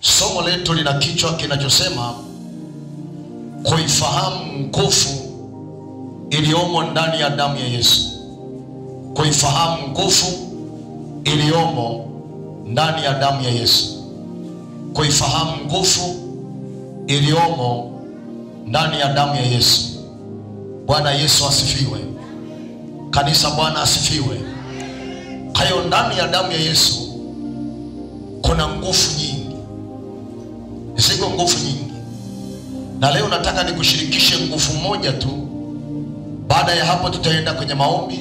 Somo letu lina kichwa kinachosema kuifahamu nguvu iliyomo ndani ya damu ya Yesu. Kuifahamu nguvu iliyomo ndani ya damu ya Yesu. Kuifahamu nguvu iliyomo ndani ya damu ya Yesu. Bwana Yesu asifiwe. Kanisa, Bwana asifiwe. Hayo ndani ya damu ya Yesu kuna nguvu nyingi. Ziko nguvu nyingi. Na leo nataka nikushirikishe nguvu moja tu. Baada ya hapo tutaenda kwenye maombi.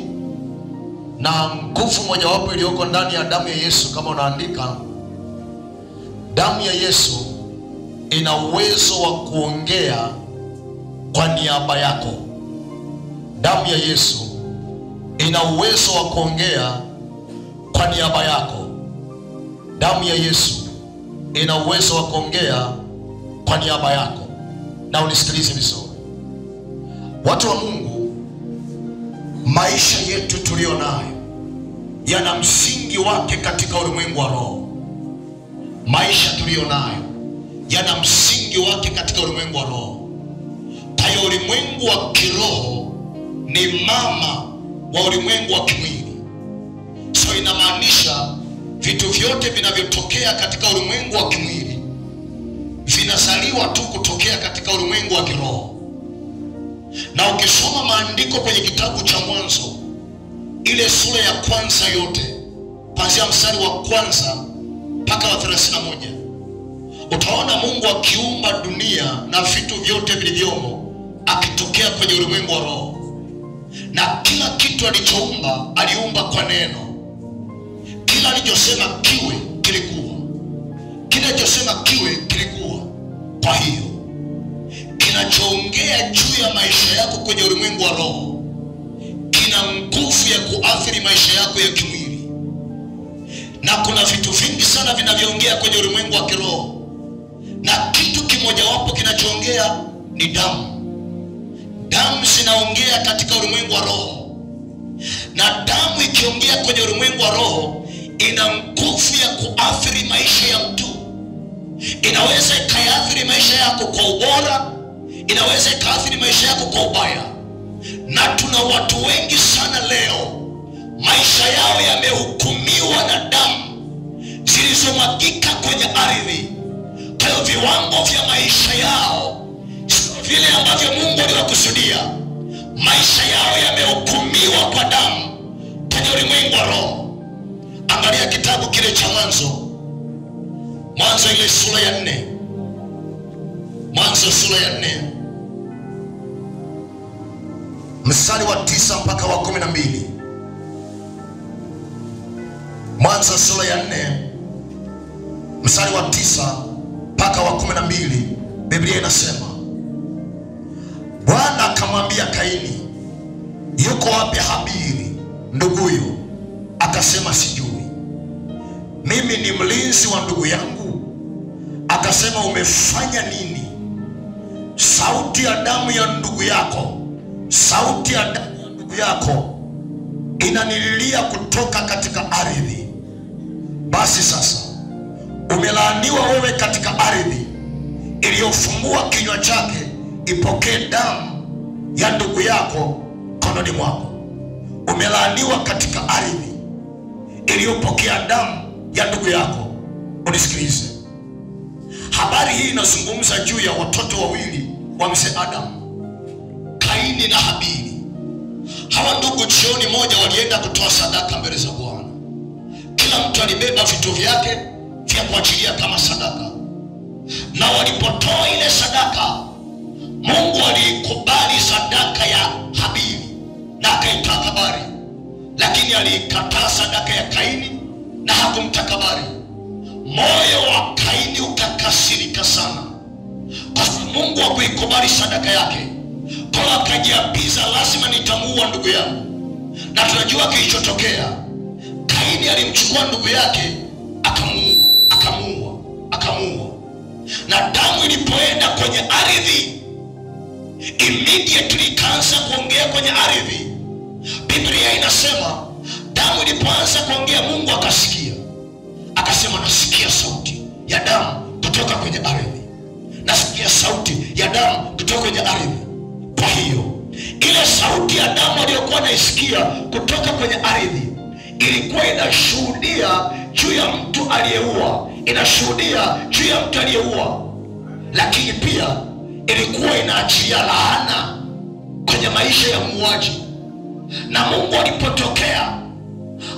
Na nguvu moja wapo iliyoko ndani ya damu ya Yesu, kama unaandika, damu ya Yesu ina uwezo wa kuongea kwa niaba yako. Damu ya Yesu ina uwezo wa kuongea kwa niaba yako. Damu ya Yesu ina uwezo wa kuongea kwa niaba yako. Na unisikilize vizuri, watu wa Mungu, maisha yetu tulio nayo yana msingi wake katika ulimwengu wa roho. Maisha tulio nayo yana msingi wake katika ulimwengu wa roho. Hayo ulimwengu wa kiroho ni mama wa ulimwengu wa kimwili. So inamaanisha vitu vyote vinavyotokea katika ulimwengu wa kimwili vinazaliwa tu kutokea katika ulimwengu wa kiroho. Na ukisoma maandiko kwenye kitabu cha Mwanzo, ile sura ya kwanza yote, kuanzia mstari wa kwanza mpaka wa 31, utaona Mungu akiumba dunia na vitu vyote vilivyomo akitokea kwenye ulimwengu wa roho. Na kila kitu alichoumba aliumba kwa neno. Kila alichosema kiwe kilikuwa. Kila alichosema kiwe kilikuwa. Kwa hiyo kinachoongea juu ya maisha yako kwenye ulimwengu wa roho kina nguvu ya kuathiri maisha yako ya kimwili. Na kuna vitu vingi sana vinavyoongea kwenye ulimwengu wa kiroho, na kitu kimoja wapo kinachoongea ni damu. Damu zinaongea katika ulimwengu wa roho. Na damu ikiongea kwenye ulimwengu wa roho ina nguvu ya kuathiri maisha ya mtu. Inaweza ikaathiri maisha yako kwa ubora, inaweza ikaathiri maisha yako kwa ubaya. Na tuna watu wengi sana leo maisha yao yamehukumiwa na damu zilizomwagika kwenye ardhi. Kwa hiyo viwango vya maisha yao sio vile ambavyo Mungu aliwakusudia. Maisha yao yamehukumiwa kwa damu kwenye ulimwengu wa roho. Angalia kitabu kile cha Mwanzo ile sura ya 4. Mwanzo sura ya 4. Mstari wa 9 mpaka wa 12. Mwanzo sura ya 4 mstari wa 9 mpaka wa 12. Biblia inasema, Bwana akamwambia Kaini, yuko wapi Habili nduguyo? Akasema, sijui. Mimi ni mlinzi wa ndugu yangu. Akasema, umefanya nini? Sauti ya damu ya ndugu yako, sauti ya damu ya ndugu yako inanililia kutoka katika ardhi. Basi sasa umelaaniwa wewe katika ardhi iliyofungua kinywa chake ipokee damu ya ndugu yako kononi mwako. Umelaaniwa katika ardhi iliyopokea damu ya ndugu yako. Unisikilize, habari hii inazungumza juu ya watoto wawili wa mzee Adamu, Kaini na Habili. Hawa ndugu jioni moja walienda kutoa sadaka mbele za Bwana. Kila mtu alibeba vitu vyake vya kuachilia kama sadaka. Na walipotoa ile sadaka, Mungu alikubali sadaka ya Habili na akaitakabari. Lakini alikataa sadaka ya Kaini na hakumtakabari. Moyo wa Kaini ukakasirika sana, kwa sababu Mungu hakuikubali sadaka yake. Kwa akajiapiza, lazima nitamuua ndugu yangu. Na tunajua kilichotokea. Kaini alimchukua ndugu yake akamuua. Na damu ilipoenda kwenye ardhi, immediately ikaanza kuongea kwenye ardhi. Biblia inasema damu ilipoanza kuongea, Mungu akasikia. Akasema, nasikia sauti ya damu kutoka kwenye ardhi. Nasikia sauti ya damu kutoka kwenye ardhi. Kwa hiyo ile sauti ya damu aliyokuwa naisikia kutoka kwenye ardhi ilikuwa inashuhudia juu ya mtu aliyeua, inashuhudia juu ya mtu aliyeua, lakini pia ilikuwa inaachia laana kwenye maisha ya muuaji. Na Mungu alipotokea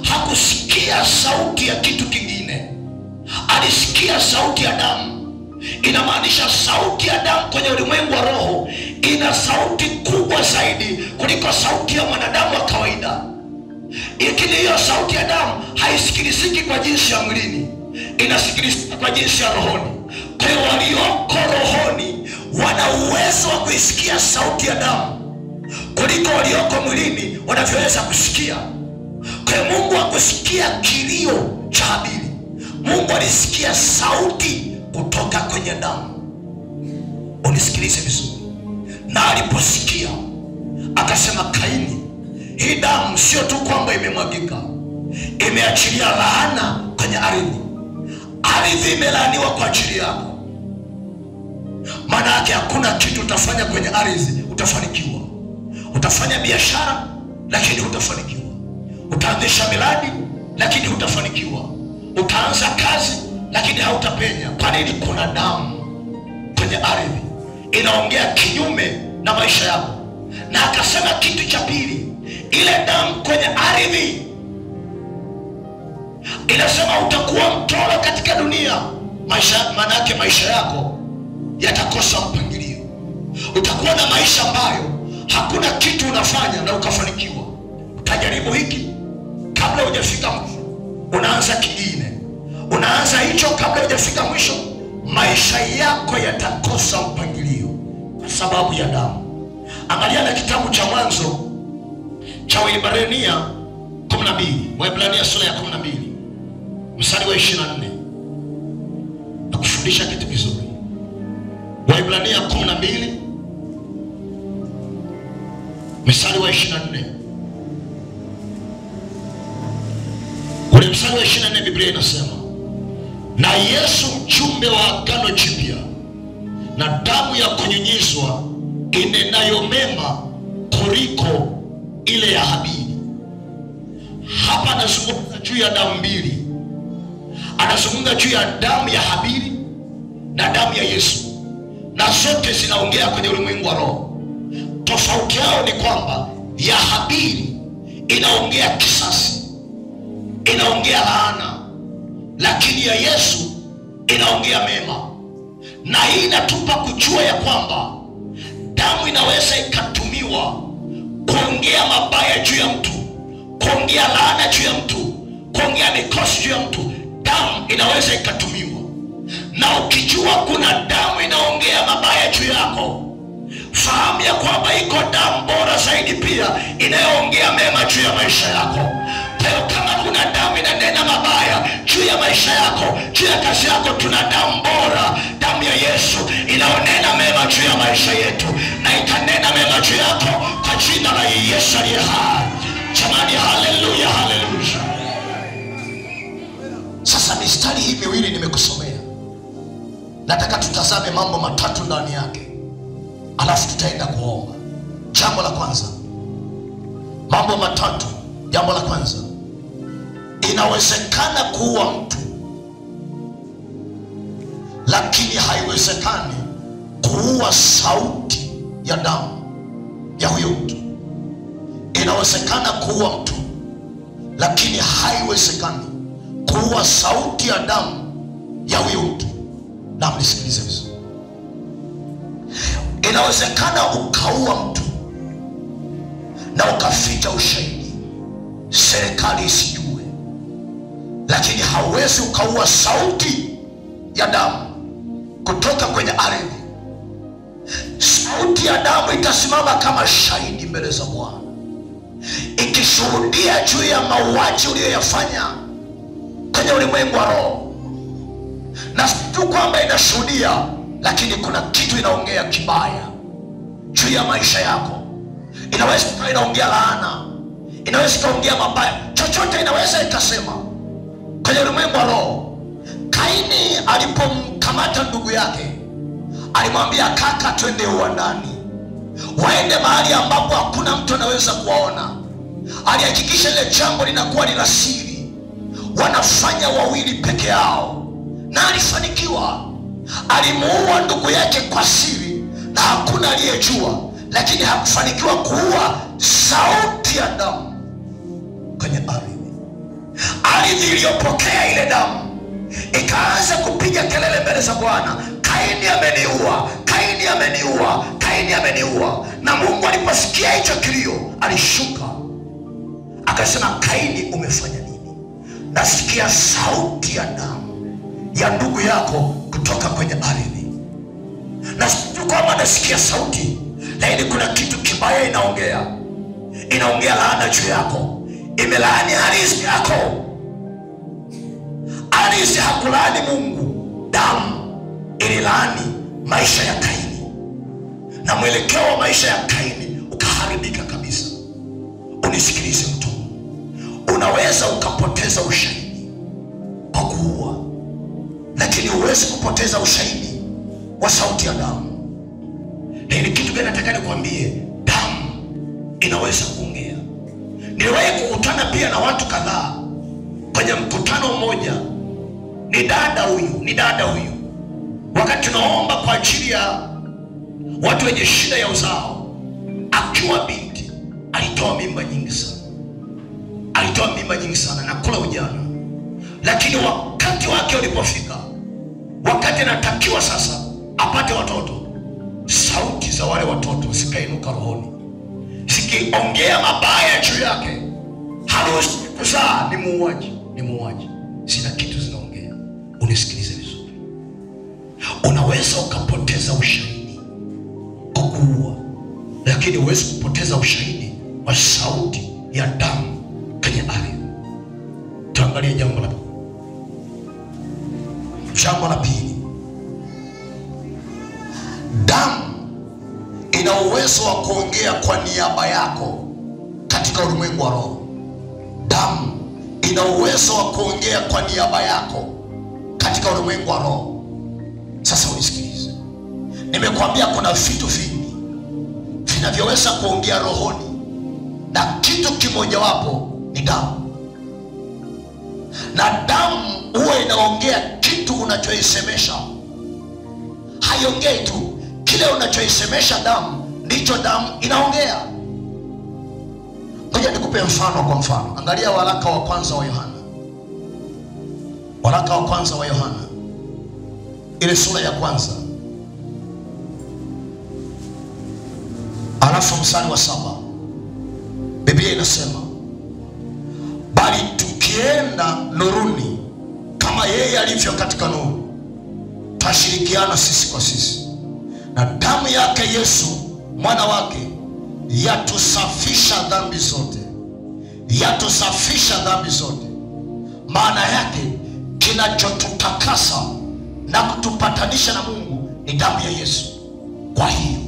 hakusikia sauti ya kitu kingine, alisikia sauti ya damu. Inamaanisha sauti ya damu kwenye ulimwengu wa roho ina sauti kubwa zaidi kuliko sauti ya mwanadamu wa kawaida. Lakini hiyo sauti ya damu haisikiliziki kwa jinsi ya mwilini, inasikilizika kwa jinsi ya rohoni. Kwa hiyo walioko rohoni wana uwezo wa kuisikia sauti ya damu kuliko walioko mwilini wanavyoweza kusikia. Kwa hiyo Mungu hakusikia kilio cha Habili, Mungu alisikia sauti kutoka kwenye damu. Unisikilize vizuri. Na aliposikia akasema, Kaini, hii damu sio tu kwamba imemwagika, imeachilia laana kwenye ardhi. Ardhi imelaaniwa kwa ajili yako. Maana yake hakuna kitu utafanya kwenye ardhi utafanikiwa. Utafanya biashara lakini hutafanikiwa. Utaanzisha miradi lakini hutafanikiwa. Utaanza kazi lakini hautapenya. Kwa nini? Kuna damu kwenye ardhi inaongea kinyume na maisha yako. Na akasema kitu cha pili, ile damu kwenye ardhi inasema utakuwa mtoro katika dunia. Maana yake maisha yako yatakosa mpangilio. Utakuwa na maisha ambayo hakuna kitu unafanya na ukafanikiwa. Utajaribu hiki kabla hujafika mwisho, unaanza kingine, unaanza hicho kabla hujafika mwisho. Maisha yako yatakosa mpangilio kwa sababu ya damu. Angalia na kitabu cha Mwanzo cha Waebrania 12, Waebrania sura ya 12 mstari wa 24. Na kufundisha kitu kizuri. Waebrania 12 mstari wa 24. Ule mstari wa 24 Biblia inasema, na Yesu mjumbe wa agano jipya na damu ya kunyunyizwa inenayo mema kuliko ile ya Habili. Hapa anazungumza juu ya damu mbili. Anazungumza juu ya damu ya Habili na damu ya Yesu, na zote zinaongea kwenye ulimwengu wa roho. Tofauti yao ni kwamba ya Habili inaongea kisasi, inaongea laana, lakini ya Yesu inaongea mema. Na hii inatupa kujua ya kwamba damu inaweza ikatumiwa kuongea mabaya juu ya mtu, kuongea laana juu ya mtu, kuongea mikosi juu ya mtu. Damu inaweza ikatumiwa. Na ukijua kuna damu inaongea mabaya juu yako, fahamu ya kwamba iko damu bora zaidi pia inayoongea mema juu ya maisha yako. Kwa hiyo kama kuna damu inanena mabaya juu ya maisha yako, juu ya kazi yako, tuna damu bora, damu ya Yesu inaonena mema juu ya maisha yetu, na itanena mema juu yako kwa jina la Yesu aliye hai. Jamani, haleluya, haleluya. Sasa mistari hii miwili nimekusomea, nataka tutazame mambo matatu ndani yake, alafu tutaenda kuomba. Jambo la kwanza, mambo matatu. Jambo la kwanza, inawezekana kuua mtu, lakini haiwezekani kuua sauti ya damu ya huyo mtu. Inawezekana kuua mtu, lakini haiwezekani kuua sauti ya damu ya huyo mtu. Na mnisikilize vizuri. Inawezekana ukaua mtu na ukaficha ushahidi, serikali isijue, lakini hauwezi ukaua sauti ya damu kutoka kwenye ardhi. Sauti ya damu itasimama kama shahidi mbele za Bwana, ikishuhudia juu ya mauaji uliyoyafanya kwenye ulimwengu wa roho. Na si tu kwamba inashuhudia, lakini kuna kitu inaongea kibaya juu ya maisha yako. Inaweza inaongea laana, inaweza ikaongea mabaya, chochote inaweza ikasema kwenye ulimwengu wa roho. Kaini alipomkamata ndugu yake, alimwambia, kaka, twende uwandani, waende mahali ambapo hakuna mtu anaweza kuwaona. Alihakikisha ile jambo linakuwa ni la siri, wanafanya wawili peke yao, na alifanikiwa. Alimuua ndugu yake kwa siri na hakuna aliyejua, lakini hakufanikiwa kuua sauti ya damu kwenye ardhi. Ardhi iliyopokea ile damu ikaanza kupiga kelele mbele za Bwana, Kaini ameniua, Kaini ameniua, Kaini ameniua. Na Mungu aliposikia hicho kilio, alishuka akasema, Kaini, umefanya nini? Nasikia sauti ya damu ya ndugu yako kutoka kwenye ardhi. Na sio kwamba nasikia sauti, lakini kuna kitu kibaya inaongea. Inaongea laana juu yako, imelaani ardhi yako. Ardhi hakulaani Mungu, damu ililaani maisha ya Kaini, na mwelekeo wa maisha ya Kaini ukaharibika kabisa. Unisikilize mtu, unaweza ukapoteza ushahidi kwa kuua, lakini huwezi kupoteza ushahidi wa sauti ya damu. Ni kitu gani nataka nikwambie? Damu inaweza kuongea. Niliwahi kukutana pia na watu kadhaa kwenye mkutano mmoja. Ni dada huyu, wakati tunaomba kwa ajili ya watu wenye shida ya uzao, akiwa binti, alitoa mimba nyingi sana na kula ujana. Lakini wakati wake ulipofika, wakati anatakiwa sasa apate watoto, sauti za wale watoto zikainuka rohoni, zikiongea mabaya juu yake. Harusi kuzaa, ni muuaji, sina kitu zinaongea. Unisikilize vizuri, unaweza ukapoteza ushahidi kwa kuua, lakini huwezi kupoteza ushahidi wa sauti ya damu kwenye ardhi. Tuangalie jambo la pili. Damu ina uwezo wa kuongea kwa niaba yako katika ulimwengu wa roho. Damu ina uwezo wa kuongea kwa niaba yako katika ulimwengu wa roho. Sasa unisikilize, nimekuambia kuna vitu vingi vinavyoweza kuongea rohoni, na kitu kimojawapo ni damu. Na damu huwa inaongea kitu unachoisemesha. Haiongei tu, kile unachoisemesha damu ndicho damu inaongea. Ngoja nikupe mfano. Kwa mfano, angalia waraka wa kwanza wa Yohana. Waraka wa kwanza wa Yohana, ile sura ya kwanza, alafu mstari wa 7. Biblia inasema, bali tukienda nuruni kama yeye alivyo katika nuru, tashirikiana sisi kwa sisi, na damu yake Yesu mwana wake yatusafisha dhambi zote. Yatusafisha dhambi zote, maana yake kinachotutakasa na kutupatanisha na Mungu ni damu ya Yesu. Kwa hiyo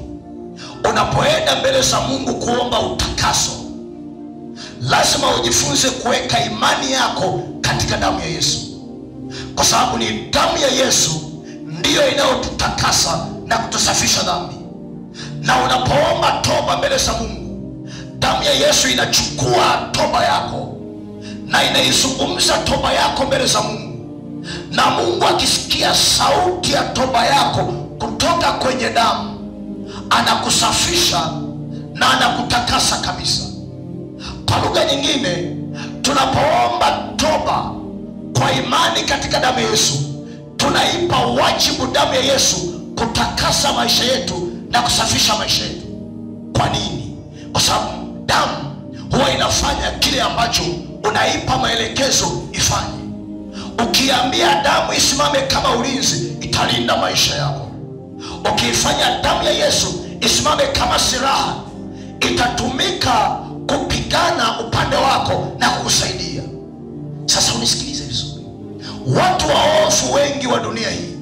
unapoenda mbele za Mungu kuomba utakaso, lazima ujifunze kuweka imani yako katika damu ya Yesu, kwa sababu ni damu ya Yesu ndiyo inayotutakasa na kutusafisha dhambi. Na unapoomba toba mbele za Mungu, damu ya Yesu inachukua toba yako na inaizungumza toba yako mbele za Mungu. Na Mungu akisikia sauti ya toba yako kutoka kwenye damu, anakusafisha na anakutakasa kabisa. Kwa lugha nyingine, tunapoomba toba kwa imani katika damu ya Yesu, tunaipa wajibu damu ya Yesu kutakasa maisha yetu na kusafisha maisha yetu. Kwa nini? Kwa sababu damu huwa inafanya kile ambacho unaipa maelekezo ifanye. Ukiambia damu isimame kama ulinzi, italinda maisha yako. Ukiifanya damu ya Yesu isimame kama silaha, itatumika kupigana upande wako na kukusaidia. Sasa unisikilize vizuri, watu waovu wengi wa dunia hii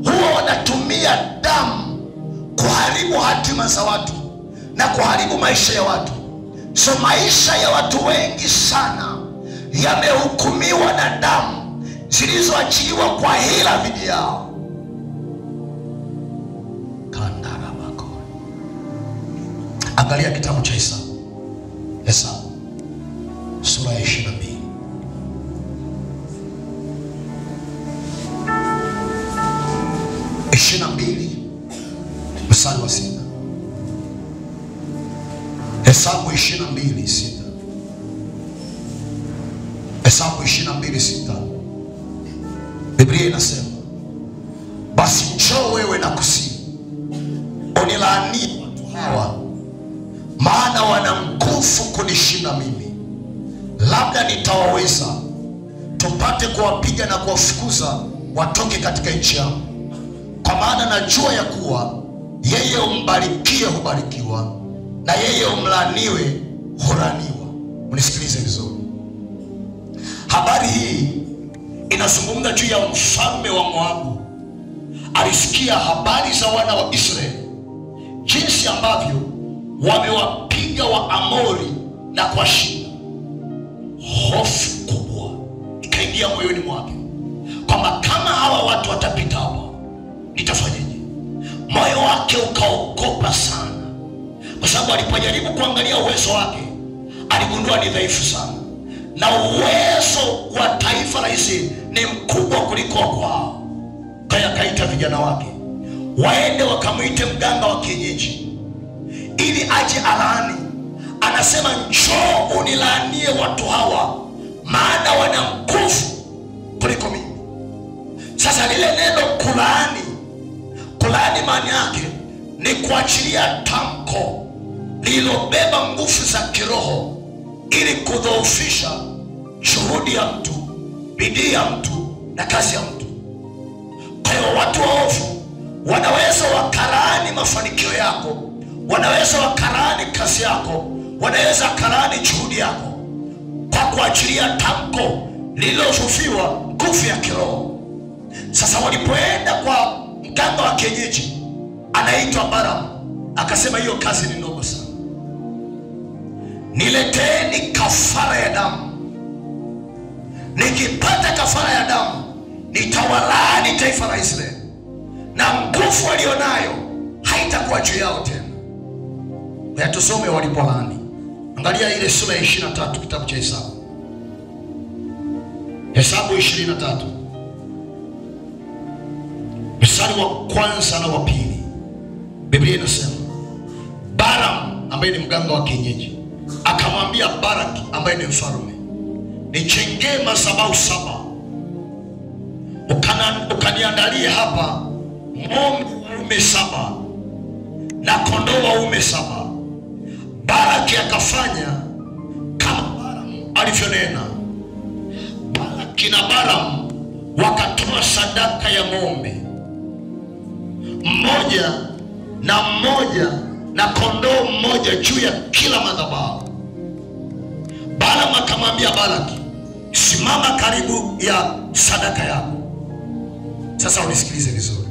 huwa wanatumia damu kuharibu hatima za watu na kuharibu maisha ya watu. So maisha ya watu wengi sana yamehukumiwa na damu zilizoachiliwa kwa hila dhidi yao. Angalia kitabu cha Hesabu sura ya 22. Mstari wa 6. Hesabu 22:6. Hesabu 22:6. Biblia inasema, basi njoo wewe na kusihi, unilaani watu hawa, maana wana nguvu kunishinda mimi. Labda nitawaweza, tupate kuwapiga na kuwafukuza watoke katika nchi yangu. Kwa maana najua ya kuwa yeye umbarikie hubarikiwa, na yeye umlaaniwe hulaaniwa. Unisikilize vizuri. Habari hii inazungumza juu ya mfalme wa Moabu. Alisikia habari za wana wa Israeli, jinsi ambavyo wamewapiga Waamori na kuwashinda. Hofu kubwa ikaingia moyoni mwake, kwamba kama hawa watu watapita hapa, nitafanyaje? Moyo wake ukaogopa sana, kwa sababu alipojaribu kuangalia uwezo wake, aligundua ni dhaifu sana, na uwezo wa taifa la Israeli ni mkubwa kuliko kwao. Kaya kaita vijana wake waende wakamwite mganga wa kienyeji ili aje alaani. Anasema, njoo unilaanie watu hawa, maana wana nguvu kuliko mimi. Sasa lile neno kulaani maana yake ni kuachilia tamko lililobeba nguvu za kiroho ili kudhoofisha juhudi ya mtu, bidii ya mtu na kazi ya mtu. Kwa hiyo watu waovu wanaweza wakalaani mafanikio yako, wanaweza wakalaani kazi yako, wanaweza wakalaani juhudi yako kwa kuachilia tamko lililofufiwa nguvu ya kiroho. Sasa walipoenda kwa mganga wa kienyeji anaitwa Balaam, akasema hiyo kazi ni ndogo sana, nileteeni kafara ya damu. Nikipata kafara ya damu, nitawalaani taifa la Israeli, na nguvu walionayo haitakuwa juu yao tena. Na tusome walipolaani. Angalia ile sura ya 23 kitabu cha Hesabu 23. Mstari wa kwanza na wa pili. Biblia inasema, Balaam ambaye ni mganga wa kienyeji akamwambia Balaki ambaye ni mfalme, nichengee madhabahu 7, ukaniandalie hapa ng'ombe waume 7 na kondoo waume 7. Balaki akafanya kama Balaam alivyonena. Balaki na Balaam wakatoa sadaka ya ng'ombe mmoja na kondoo mmoja juu ya kila madhabahu. Balaam akamwambia Balaki, simama karibu ya sadaka yako. Sasa unisikilize vizuri.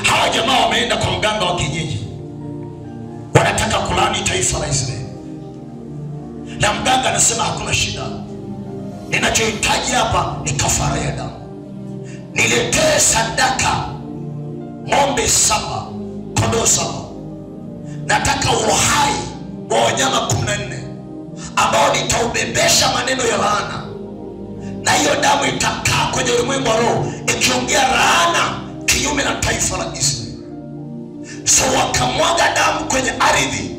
Hawa jamaa wameenda kwa mganga wa kienyeji, wanataka kulaani taifa la Israeli, na mganga anasema hakuna shida, ninachohitaji hapa ni kafara ya damu. Niletee sadaka ng'ombe 7, kondoo 7. Nataka uhai wa wanyama 14 ambao nitaubebesha maneno ya laana, na hiyo damu itakaa kwenye ulimwengu wa roho ikiongea laana kinyume na taifa la Israeli. So wakamwaga damu kwenye ardhi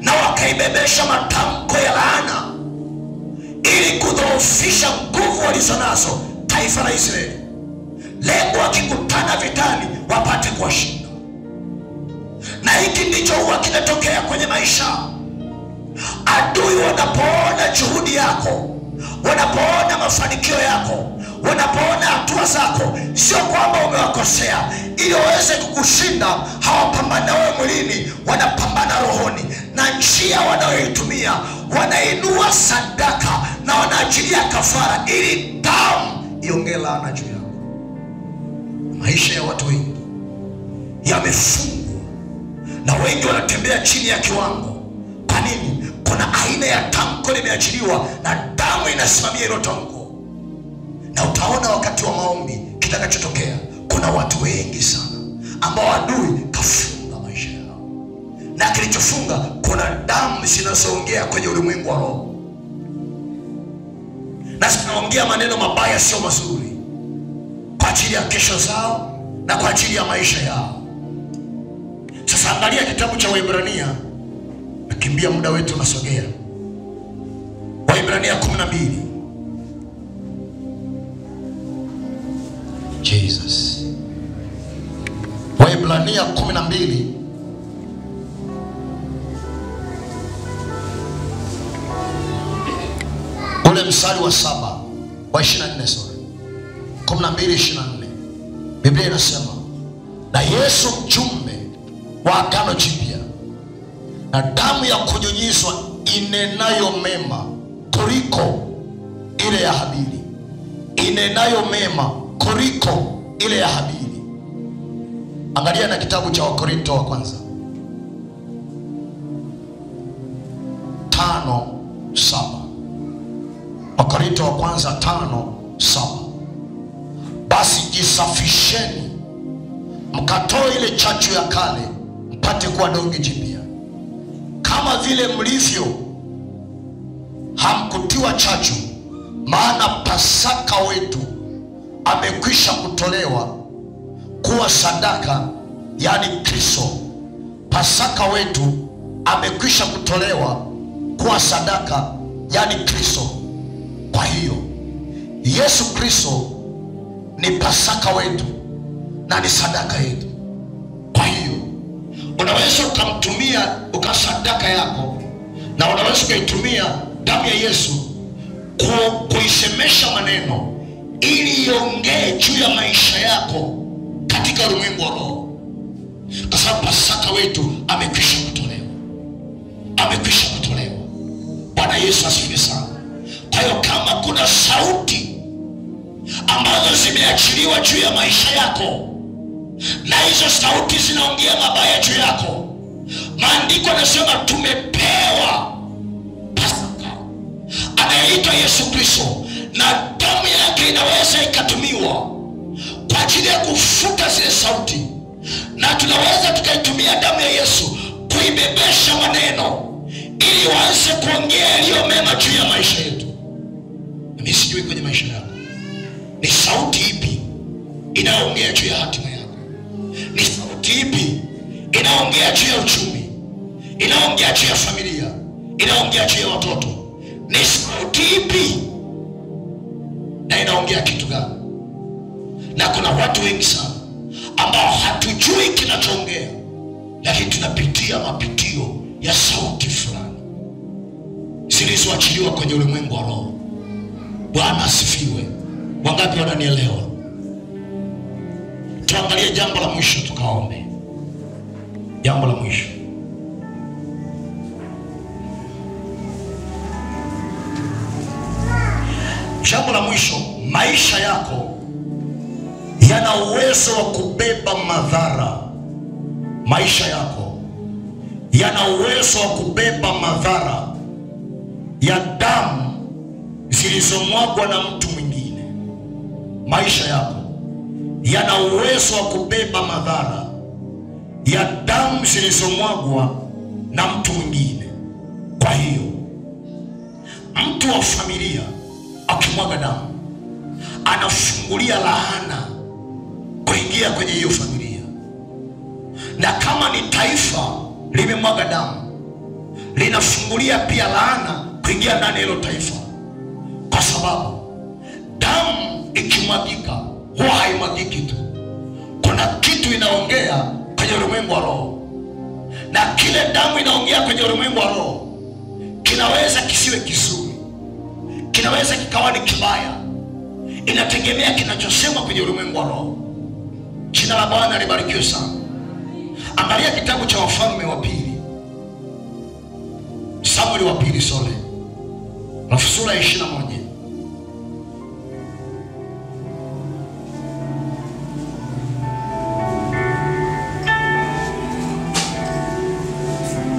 na wakaibebesha matamko ya laana ili kudhoofisha nguvu walizonazo taifa la Israeli. Lengo wakikutana vitani wapate kuwashinda. Na hiki ndicho huwa kinatokea kwenye maisha. Adui wanapoona juhudi yako, wanapoona mafanikio yako, wanapoona hatua zako, sio kwamba umewakosea, ili waweze kukushinda. Hawapambana na wewe mwilini, wanapambana rohoni, na njia wanayoitumia, wanainua sadaka na wanaachilia kafara ili damu iongee laana juu yako. Maisha ya watu wengi yamefungwa na wengi wanatembea chini ya kiwango. Kwa nini? Kuna aina ya tamko limeachiliwa na damu inasimamia hilo tamko. Na utaona wakati wa maombi kitakachotokea. Kuna watu wengi sana ambao adui kafunga maisha yao, na kilichofunga, kuna damu zinazoongea kwenye ulimwengu wa roho, na zinaongea maneno mabaya, sio mazuri, kwa ajili ya kesho zao na kwa ajili ya maisha yao. Sasa angalia kitabu cha Waebrania. Nakimbia, muda wetu unasogea. Waebrania 12. Jesus. Waebrania 12 ule mstari wa 7 wa 24, sorry, 12:24. Biblia inasema, na Yesu mjumbe wa agano jipya na damu ya kunyunyizwa inenayo mema kuliko ile ya Habili, inenayo mema kuliko ile ya Habili. Angalia na kitabu cha Wakorinto wa kwanza 5:7. Wakorinto wa kwanza 5:7. Basi jisafisheni, mkatoe ile chachu ya kale, mpate kuwa donge jipya, kama vile mlivyo hamkutiwa chachu. Maana Pasaka wetu amekwisha kutolewa kuwa sadaka, yani Kristo. Pasaka wetu amekwisha kutolewa kuwa sadaka, yani Kristo. Kwa hiyo Yesu Kristo ni Pasaka wetu na ni sadaka yetu. Kwa hiyo unaweza ukamtumia ukasadaka yako, na unaweza ukaitumia damu ya Yesu kuisemesha maneno ili iongee juu ya maisha yako katika ulimwengu wa roho, kwa sababu Pasaka wetu amekwisha kutolewa. Amekwisha kutolewa. Bwana Yesu asifiwe sana. Kwa hiyo kama kuna sauti ambazo zimeachiliwa juu ya maisha yako, na hizo sauti zinaongea mabaya juu yako, maandiko yanasema tumepewa Pasaka anayeitwa Yesu Kristo, na damu yake inaweza ikatumiwa kwa ajili ya kufuta zile sauti, na tunaweza tukaitumia damu ya Yesu kuibebesha maneno ili waanze kuongea yaliyo mema juu ya maisha yetu. Mimi sijui kwenye maisha yako ni sauti ipi inaongea juu ya hatima yako? Ni sauti ipi inaongea juu ya uchumi, inaongea juu ya familia, inaongea juu ya watoto? Ni sauti ipi na inaongea kitu gani? Na kuna watu wengi sana ambao hatujui kinachoongea, lakini tunapitia mapitio ya sauti fulani zilizoachiliwa kwenye ulimwengu wa roho. Bwana asifiwe. Wangapi wananielewa? Tuangalie jambo la mwisho tukaombe. Jambo la mwisho. Jambo la mwisho, maisha yako yana uwezo wa kubeba madhara. Maisha yako yana uwezo wa kubeba madhara ya damu zilizomwagwa na mtu mwingine. Maisha yako yana uwezo wa kubeba madhara ya damu zilizomwagwa na mtu mwingine. Kwa hiyo mtu wa familia akimwaga damu, anafungulia laana kuingia kwenye hiyo familia. Na kama ni taifa limemwaga damu, linafungulia pia laana kuingia ndani ya hilo taifa, kwa sababu damu ikimwagika huwa haimwagiki tu. Kuna kitu inaongea kwenye ulimwengu wa roho, na kile damu inaongea kwenye ulimwengu wa roho kinaweza kisiwe kizuri, kinaweza kikawa ni kibaya. Inategemea kinachosema kwenye ulimwengu wa roho. Jina la Bwana libarikiwe sana. Angalia kitabu cha Wafalme wa pili, Samueli wa pili, sura ya 21.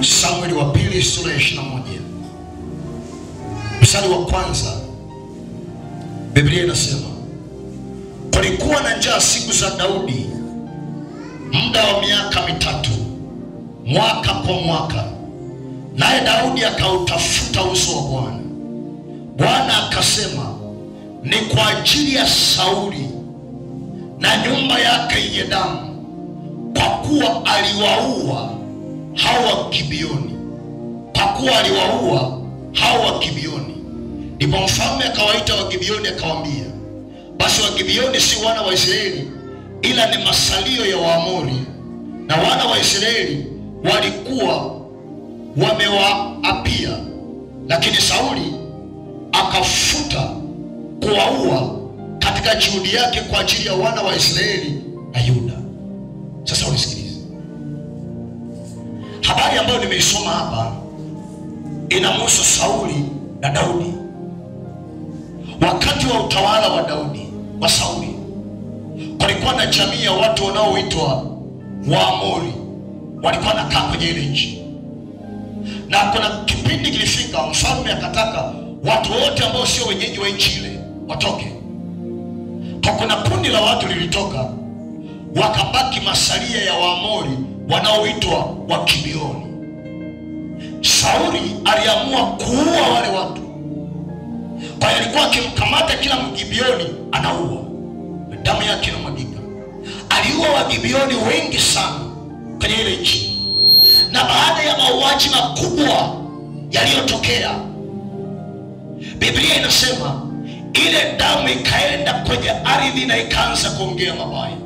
Samueli wa pili sura ya 21 mstari wa kwanza kulikuwa na njaa siku za Daudi muda wa miaka 3, mwaka kwa mwaka. Naye Daudi akautafuta uso wa Bwana. Bwana akasema, ni kwa ajili ya Sauli na nyumba yake yenye damu, kwa kuwa aliwaua hao wa Gibeoni. Kwa kuwa aliwaua hao wa Gibeoni. Ndipo mfalme akawaita wa Gibeoni akawaambia, basi wa Gibeoni si wana wa Israeli, ila ni masalio ya Waamori, na wana wa Israeli walikuwa wamewaapia. Lakini Sauli akafuta kuwaua katika juhudi yake kwa ajili ya wana wa Israeli na Yuda. Sasa unisikilize. Habari ambayo nimeisoma hapa inamhusu Sauli na Daudi. Wakati wa utawala wa Daudi, wa Sauli, kulikuwa na jamii ya watu wanaoitwa Waamori. Walikuwa nakaa kwenye ile nchi. Na kuna kipindi kilifika mfalme akataka watu wote ambao sio wenyeji wa nchi ile watoke. Kwa kuna kundi la watu lilitoka, wakabaki masalia ya Waamori wanaoitwa wa Gibeoni. Sauli aliamua kuua wale watu. Kwa hiyo alikuwa akimkamata kila Mgibeoni anaua, damu yake inamwagika. Aliua wa Gibeoni wengi sana kwenye ile nchi. Na baada ya mauaji makubwa yaliyotokea, Biblia inasema ile damu ikaenda kwenye ardhi na ikaanza kuongea mabaya.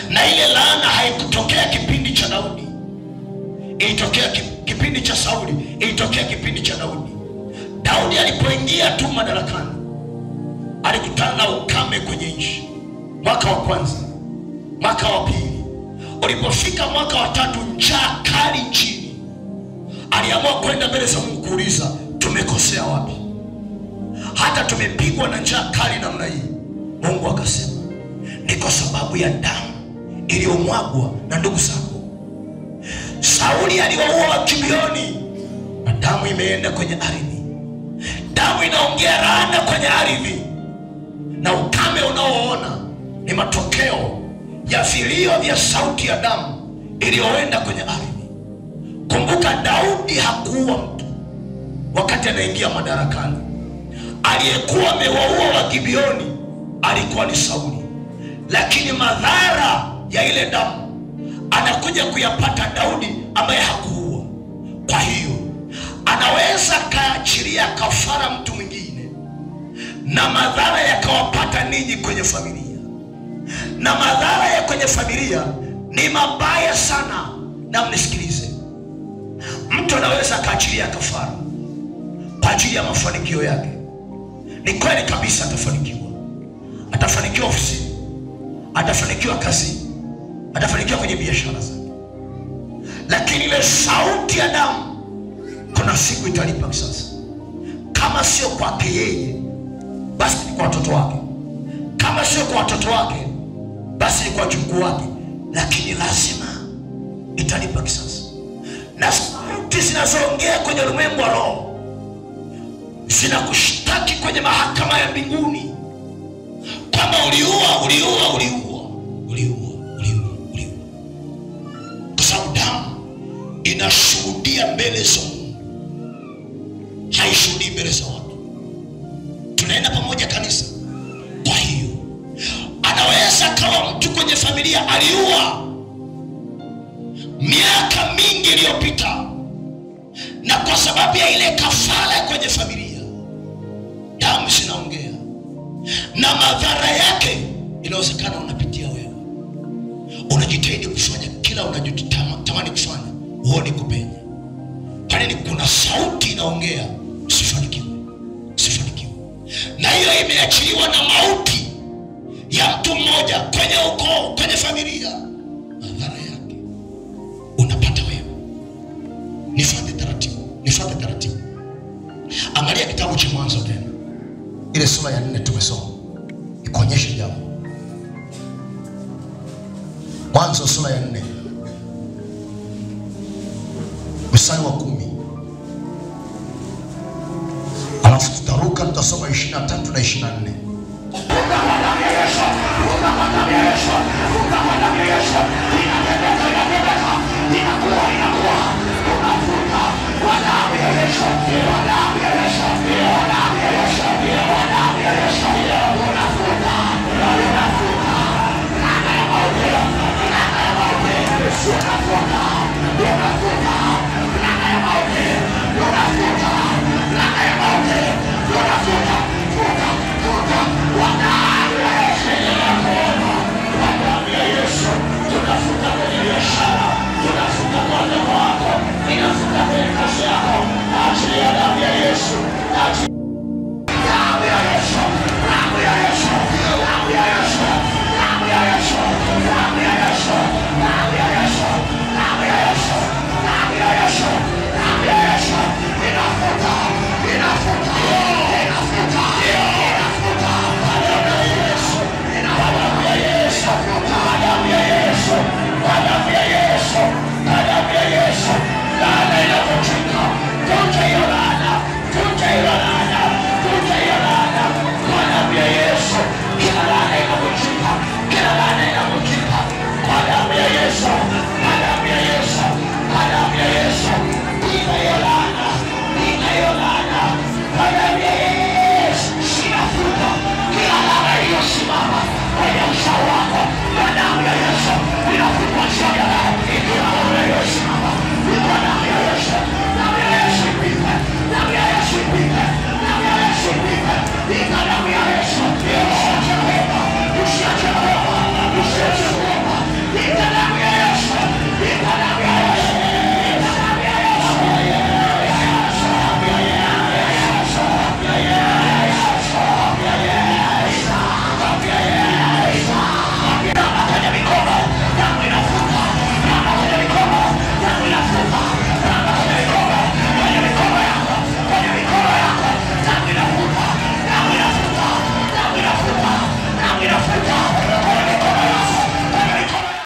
Na ile laana haikutokea kipindi cha Daudi, ilitokea kipindi cha Sauli, ilitokea kipindi cha Daudi. Daudi alipoingia tu madarakani, alikutana na ukame kwenye nchi. Mwaka wa kwanza, mwaka wa pili, ulipofika mwaka wa 3, njaa kali nchini. Aliamua kwenda mbele za Mungu kuuliza, tumekosea wapi? Hata tumepigwa na njaa kali namna hii. Mungu akasema, ni kwa sababu ya damu iliyomwagwa na ndugu zako. Sauli aliwaua wa Gibeoni, na damu imeenda kwenye ardhi. Damu inaongea laana kwenye ardhi. Na ukame unaoona ni matokeo ya vilio vya sauti ya damu iliyoenda kwenye ardhi. Kumbuka, Daudi hakuua mtu wakati anaingia madarakani. Aliyekuwa amewaua wa Gibeoni alikuwa ni Sauli. Lakini madhara ya ile damu anakuja kuyapata Daudi ambaye hakuua. Kwa hiyo anaweza kaachilia kafara mtu mwingine, na madhara yakawapata ninyi kwenye familia. Na madhara ya kwenye familia ni mabaya sana. Na mnisikilize, mtu anaweza kaachilia kafara kwa ajili ya mafanikio yake. Ni kweli kabisa atafanikiwa. Atafanikiwa ofisini, atafanikiwa kazini, atafanikiwa kwenye biashara zake. Lakini ile sauti ya damu kuna siku italipa kisasi. Kama sio kwake yeye, basi ni kwa watoto wake. Kama sio kwa watoto wake, basi ni kwa wajukuu wake. Lakini lazima italipa kisasi. Na sauti zinazoongea kwenye ulimwengu wa roho zinakushtaki kwenye mahakama ya mbinguni kwamba uliua. Kwa sababu damu inashuhudia mbele za Mungu, haishuhudii mbele za watu. Tunaenda pamoja kanisa. Kwa hiyo anaweza kawa mtu kwenye familia aliua miaka mingi iliyopita, na kwa sababu ya ile kafara kwenye familia, damu zinaongea. Na madhara yake inawezekana unapitia wewe. Unajitahidi kufanya kila unachotamani kufanya, uone kupenya. Kwa nini? Kuna sauti inaongea, usifanikiwe. Na hiyo imeachiliwa na mauti ya mtu mmoja kwenye ukoo, kwenye familia. Madhara yake unapata wewe. Nifuate taratibu. Angalia kitabu cha Mwanzo tena, ile sura ya 4 tumesoma, ikuonyeshe jambo. Mwanzo sura ya 4 mstari wa 10. Alafu tutaruka tutasoma 23 na 24. damu ya Yesu. Funga kwa damu ya Yesu. Inatendeka, inatendeka. Inakuwa, inakuwa. Unafunga kwa damu ya Yesu. Kwa damu ya Yesu. Kwa damu ya Yesu. Kwa damu ya Yesu.